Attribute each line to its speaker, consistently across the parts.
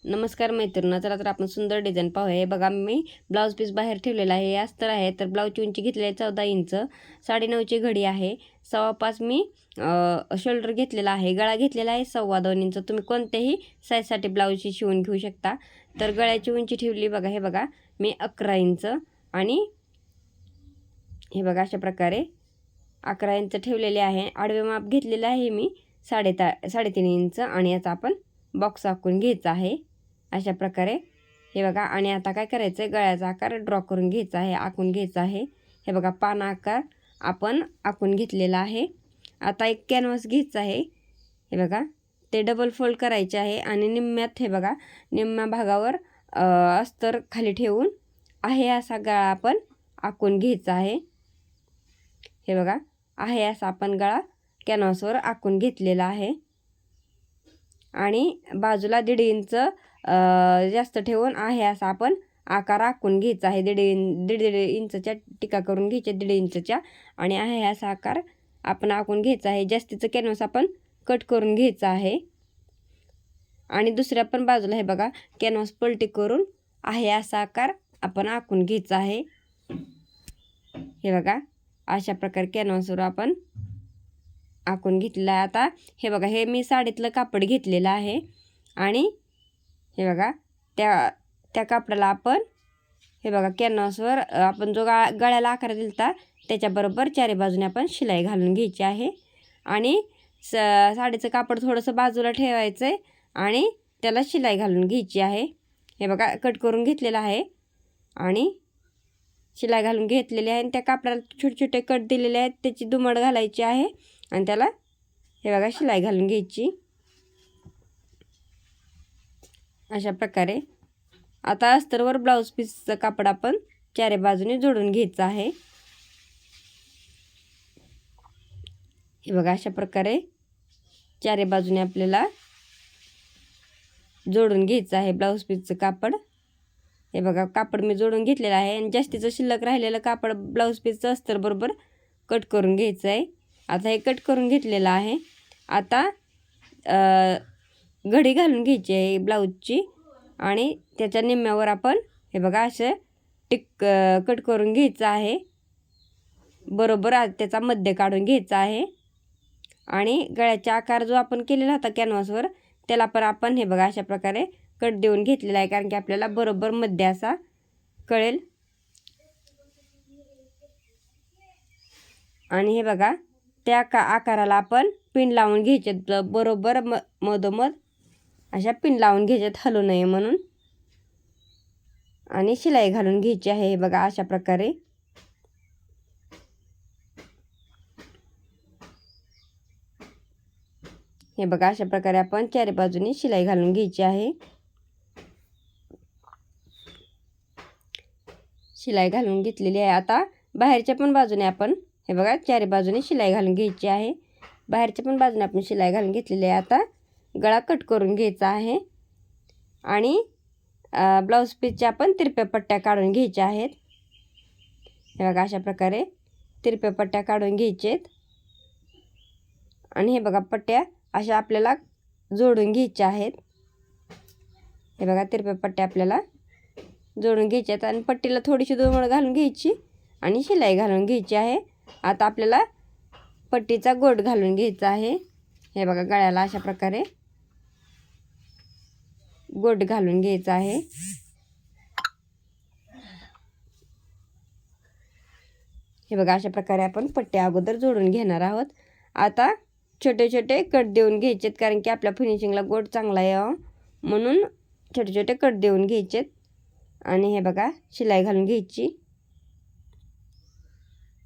Speaker 1: नमस्कार मैत्रिणी, चला तर आपण सुंदर डिझाईन पाहूया. हे बघा, मी ब्लाऊज पीस बाहेर ठेवलेला आहे. हे अस्तर आहे. तर ब्लाऊजची उंची घेतलेली आहे 14 इंच, 9.5ची घडी आहे, 5.25 मी शोल्डर घेतलेला आहे, गळा घेतलेला आहे 2.25 इंच. तुम्ही कोणत्याही साईजसाठी ब्लाऊजची शिवून घेऊ शकता. तर गळ्याची उंची ठेवली बघा, हे बघा मी 11 इंच आणि हे बघा अशा प्रकारे 11 इंच ठेवलेले आहे. आडवे माप घेतलेलं आहे मी 3.5 इंच आणि याचा आपण बॉक्स आखून घ्यायचा आहे अशा प्रकारे. हे बघा, आणि आता काय करायचं आहे, गळ्याचा आकार ड्रॉ करून घ्यायचा आहे, आखून घ्यायचा आहे. हे बघा, पान आकार आपण आखून घेतलेला आहे. आता एक कॅनव्हास घ्यायचा आहे. हे बघा, ते डबल फोल्ड करायचे आहे आणि निम्म्यात हे बघा, निम्म्या भागावर अस्तर खाली ठेवून आहे असा गळा आपण आखून घ्यायचा आहे. हे बघा, आहे असा आपण गळा कॅनव्हासवर आखून घेतलेला आहे आणि बाजूला 1.5 इंच जास्त ठेवून आहे असा आपण आकार आखून घ्यायचा आहे. 1.5 इंचच्या टिका करून घ्यायच्या 1.5 इंचच्या आणि आहे असा आकार आपण आखून घ्यायचा आहे. जास्तीचं कॅनव्हास आपण कट करून घ्यायचा आहे आणि दुसऱ्या पण बाजूला हे बघा, कॅनव्हास पलटी करून आहे असा आकार आपण आखून घ्यायचा आहे. हे बघा, अशा प्रकारे कॅनव्हासवर आपण आखून घेतलेला आहे. आता हे बघा, हे मी साडीतलं कापड घेतलेलं आहे आणि हे बघा, त्या कापडाला आपण हे बघा कॅनव्हासवर आपण जो गळ्याला आकार दिलता त्याच्याबरोबर चारी बाजूने आपण शिलाई घालून घ्यायची आहे आणि साडीचं कापड थोडंसं बाजूला ठेवायचं आहे आणि त्याला शिलाई घालून घ्यायची आहे. हे बघा, कट करून घेतलेलं आहे आणि शिलाई घालून घेतलेली आहे आणि त्या कापडाला छोटे छोटे कट दिलेले आहेत, त्याची दुमड घालायची आहे आणि त्याला हे बघा शिलाई घालून घ्यायची अशा प्रकारे. आता अस्तरवर ब्लाऊज पीसचं कापड आपण चारी बाजूने जोडून घ्यायचं आहे. हे बघा, अशा प्रकारे चारी बाजूने आपल्याला जोडून घ्यायचं आहे ब्लाऊज पीसचं कापड. हे बघा, कापड मी जोडून घेतलेलं आहे आणि जास्तीचं शिल्लक राहिलेलं कापड ब्लाऊज पीसचं अस्तर बरोबर कट करून घ्यायचं आहे. आता हे कट करून घेतलेलं आहे. आता घडी घालून घ्यायची आहे ब्लाऊजची आणि त्याच्या निम्म्यावर आपण हे बघा असं कट करून घ्यायचं आहे. बरोबर त्याचा मध्य काढून घ्यायचा आहे आणि गळ्याचा आकार जो आपण केलेला होता कॅनव्हासवर त्याला पण आपण हे बघा अशा प्रकारे कट देऊन घेतलेला आहे, कारण की आपल्याला बरोबर मध्य असा कळेल. आणि हे बघा, त्या आकाराला आपण पिन लावून घ्यायचे बरोबर मधोमध अशा पिन लावून घ्यायच्यात, हलू नये म्हणून, आणि शिलाई घालून घ्यायची आहे. हे बघा, अशा प्रकारे. हे बघा, अशा प्रकारे आपण चारी बाजूने शिलाई घालून घ्यायची आहे. शिलाई घालून घेतलेली आहे. आता बाहेरच्या पण बाजूने आपण हे बघा चारी बाजूने शिलाई घालून घ्यायची आहे. बाहेरच्या पण बाजूने आपण शिलाई घालून घेतलेली आहे. आता गळा कट करून घ्यायचा आहे आणि ब्लाऊज पीसच्या आपण तिरप्या पट्ट्या काढून घ्यायच्या आहेत. हे बघा, अशा प्रकारे तिरप्या पट्ट्या काढून घ्यायचेत आणि हे बघा, पट्ट्या अशा आपल्याला जोडून घ्यायच्या आहेत. हे बघा, तिरप्या पट्ट्या आपल्याला जोडून घ्यायच्या आहेत आणि पट्टीला थोडीशी दुमड घालून घ्यायची आणि शिलाई घालून घ्यायची आहे. आता आपल्याला पट्टीचा गोट घालून घ्यायचा आहे. हे बघा, गळ्याला अशा प्रकारे गोट घालून घ्यायचा आहे. हे बघा, अशा प्रकारे आपण पट्ट्या अगोदर जोडून घेणार आहोत. आता छोटे छोटे कट देऊन घ्यायचेत, कारण की आपल्या फिनिशिंगला गोट चांगला यावं म्हणून छोटे छोटे कट देऊन घ्यायचेत आणि हे बघा शिलाई घालून घ्यायची.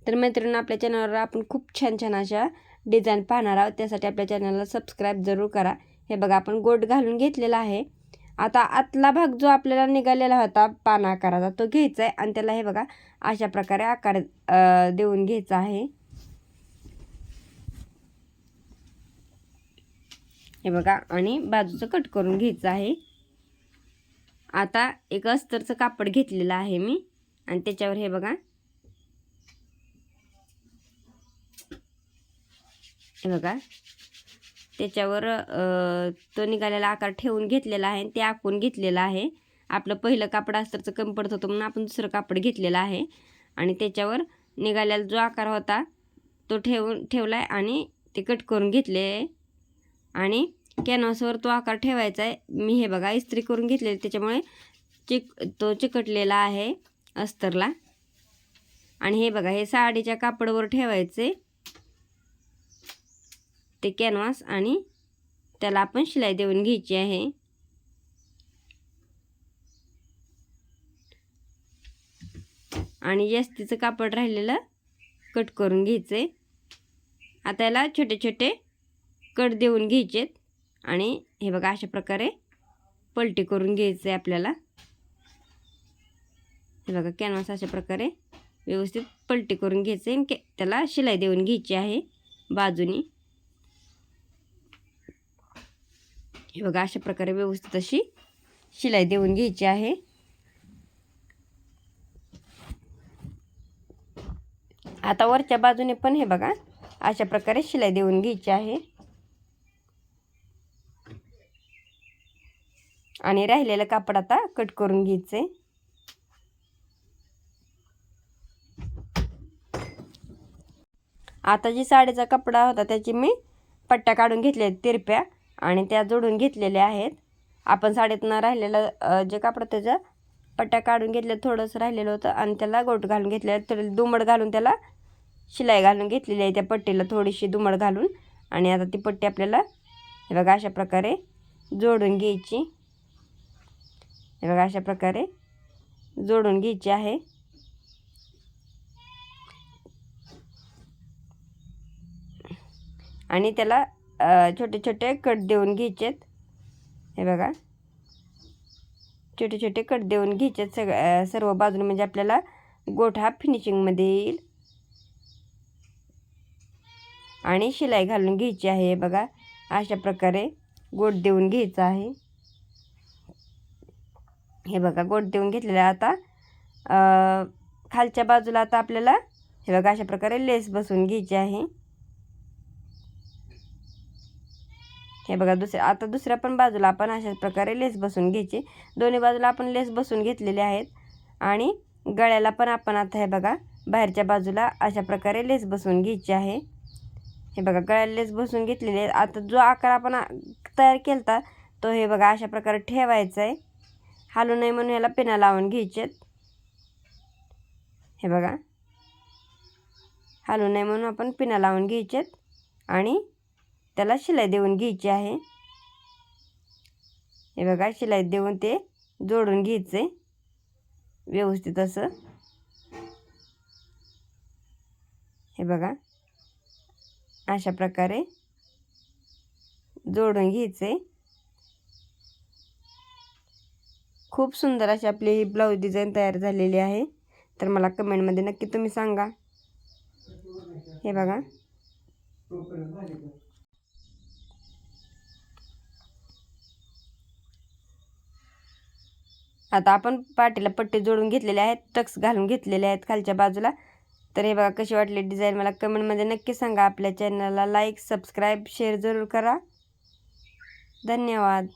Speaker 1: तर मैत्रिणी, आपल्या चॅनलवर आपण खूप छान छान अशा डिझाईन पाहणार आहोत, त्यासाठी आपल्या चॅनलला सबस्क्राईब जरूर करा. हे बघा, आपण गोट घालून घेतलेला आहे. आता आतला भाग जो आपल्याला निघालेला होता पान आकाराचा तो घ्यायचा आहे आणि त्याला हे बघा अशा प्रकारे आकार देऊन घ्यायचा आहे. हे बघा, आणि बाजूचं कट करून घ्यायचं आहे. आता एक अस्तरचं कापड घेतलेलं आहे मी आणि त्याच्यावर हे बघा, हे बघा त्याच्यावर तो निघालेला आकार ठेवून घेतलेला आहे. ते आखून घेतलेलं आहे. आपलं पहिलं कापड अस्तरचं कमी पडत होतं म्हणून आपण दुसरं कापड घेतलेलं आहे आणि त्याच्यावर निघालेला जो आकार होता तो ठेवला आहे आणि ते कट करून घेतले आहे आणि कॅनव्हासवर तो आकार ठेवायचा आहे. मी हे बघा इस्त्री करून घेतलेली त्याच्यामुळे तो चिकटलेला आहे अस्तरला. आणि हे बघा हे साडीच्या कापडावर ठेवायचे ते कॅनव्हास आणि त्याला आपण शिलाई देऊन घ्यायची आहे. आणि जास्तीचं कापड राहिलेलं कट करून घ्यायचे. आता याला छोटे छोटे कट देऊन घ्यायचेत आणि हे बघा अशा प्रकारे पलटी करून घ्यायचे आपल्याला. हे बघा कॅनव्हास अशा प्रकारे व्यवस्थित पलटी करून घ्यायचे. त्याला शिलाई देऊन घ्यायची आहे बाजूनी. हे बघा अशा प्रकारे व्यवस्थित अशी शिलाई देऊन घ्यायची आहे. आता वरच्या बाजूने पण हे बघा अशा प्रकारे शिलाई देऊन घ्यायची आहे. आणि राहिलेलं कापड आता कट करून घ्यायचे. आता जी साडीचा कपडा होता त्याची मी पट्ट्या काढून घेतल्या तिरप्या आणि त्या जोडून घेतलेल्या आहेत. आपण साडीतनं राहिलेलं जे कापड त्याच्या पट्ट्या काढून घेतल्या, थोडंसं राहिलेलं होतं आणि त्याला गोट घालून घेतलेलं, थोडी दुमड घालून त्याला शिलाई घालून घेतलेली आहे. त्या पट्टीला थोडीशी दुमड घालून आणि आता ती पट्टी आपल्याला हे बघा अशा प्रकारे जोडून घ्यायची. हे बघा अशा प्रकारे जोडून घ्यायची आहे. आणि त्याला छोटे छोटे कट देऊन घ्यायचेत. हे बघा छोटे छोटे कट देऊन घ्यायचेत सर्व बाजूने, म्हणजे आपल्याला गोठ हा फिनिशिंगमध्ये येईल. आणि शिलाई घालून घ्यायची आहे. बघा अशा प्रकारे गोट देऊन घ्यायचा आहे. हे बघा गोट देऊन घेतलेला. आता खालच्या बाजूला आता आपल्याला हे बघा अशा प्रकारे लेस बसवून घ्यायची आहे. हे बघा आता दुसऱ्या पण बाजूला आपण अशा प्रकारे लेस बसवून घ्यायची. दोन्ही बाजूला आपण लेस बसवून घेतलेले आहेत. आणि गळ्याला पण आपण आता हे बघा बाहेरच्या बाजूला अशा प्रकारे लेस बसवून घ्यायची आहे. हे बघा गळ्याला लेस बसवून घेतलेले आहे. आता जो आकार आपण तयार केला तो हे बघा अशा प्रकारे ठेवायचा आहे. हालू नये म्हणून याला पिना लावून घ्यायचेत. हे बघा हालू नये म्हणून आपण पिना लावून घ्यायचेत आणि त्याला शिलाई देऊन घ्यायची आहे. हे बघा शिलाई देऊन ते जोडून घ्यायचे व्यवस्थित असं. हे बघा अशा प्रकारे जोडून घ्यायचे. खूप सुंदर अशी आपली ही ब्लाऊज डिझाईन तयार झालेली आहे. तर मला कमेंटमध्ये नक्की तुम्ही सांगा. हे बघा आता आपण पाठीला पट्टी जोडून घेतलेले आहेत, टक्स घालून घेतलेले आहेत खालच्या बाजूला. तर हे बघा कशी वाटली डिझाईन मला कमेंटमध्ये नक्की सांगा. आपल्या चॅनलला लाईक, सबस्क्राईब, शेअर जरूर करा. धन्यवाद.